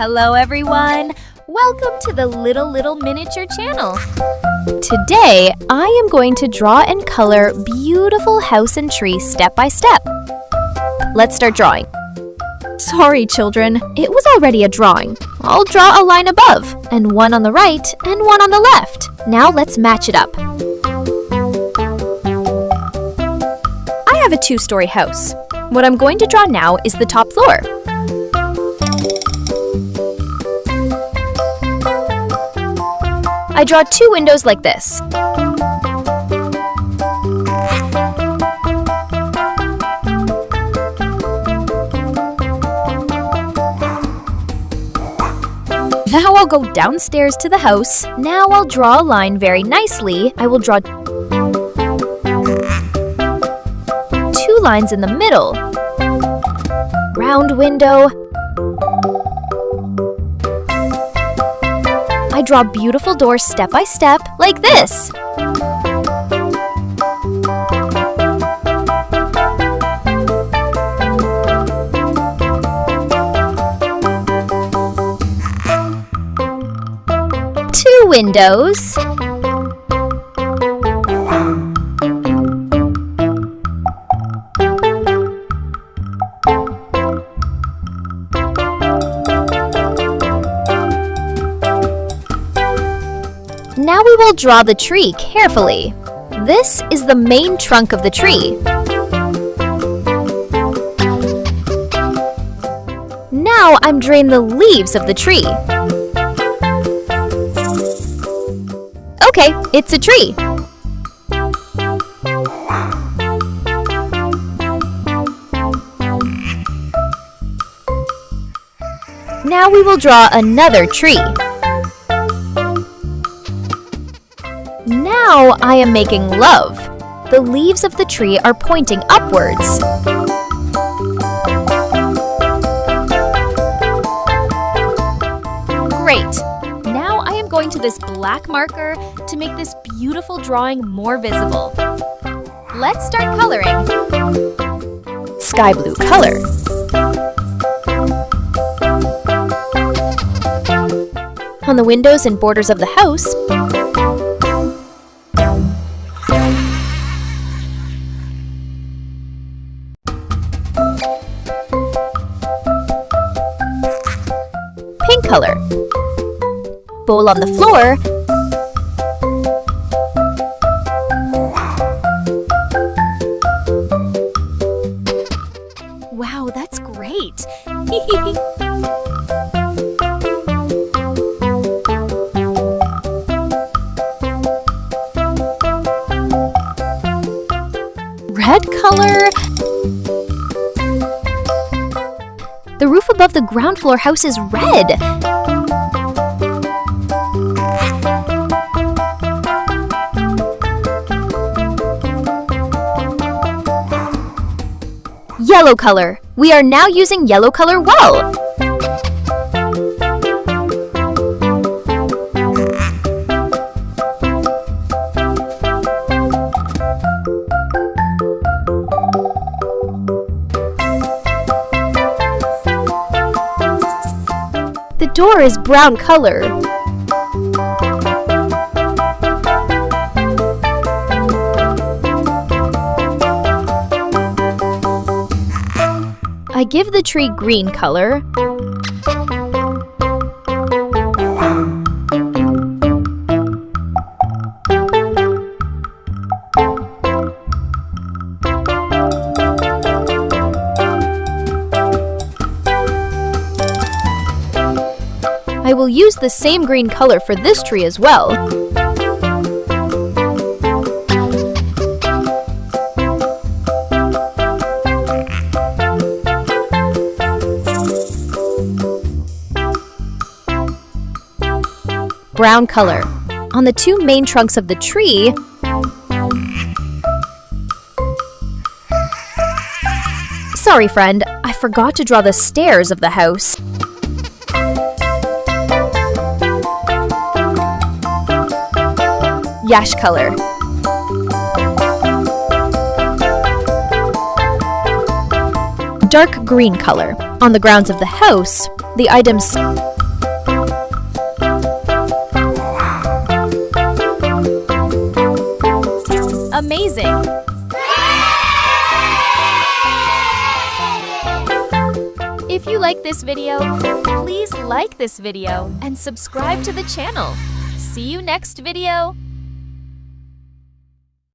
Hello everyone! Welcome to the Little Miniature channel. Today, I am going to draw and color beautiful house and tree step by step. Let's start drawing. Sorry children, it was already a drawing. I'll draw a line above, and one on the right and one on the left. Now let's match it up. I have a two-story house. What I'm going to draw now is the top floor. I draw two windows like this. Now I'll go downstairs to the house. Now I'll draw a line very nicely. I will draw two lines in the middle. Round window. I draw beautiful doors step by step, like this. Two windows. Now we will draw the tree carefully. This is the main trunk of the tree. Now I'm drawing the leaves of the tree. Okay, it's a tree. Now we will draw another tree. Now I am making love. The leaves of the tree are pointing upwards. Great! Now I am going to this black marker to make this beautiful drawing more visible. Let's start coloring. Sky blue color. On the windows and borders of the house, pink color. Bowl on the floor. Wow, that's great! Red color. The roof above the ground floor house is red. Yellow color. We are now using yellow color well. The door is brown color. I give the tree green color. I will use the same green color for this tree as well. Brown color. On the two main trunks of the tree, sorry friend, I forgot to draw the stairs of the house. Yash color. Dark green color. On the grounds of the house, the items Amazing! If you like this video, please like this video and subscribe to the channel. See you next video!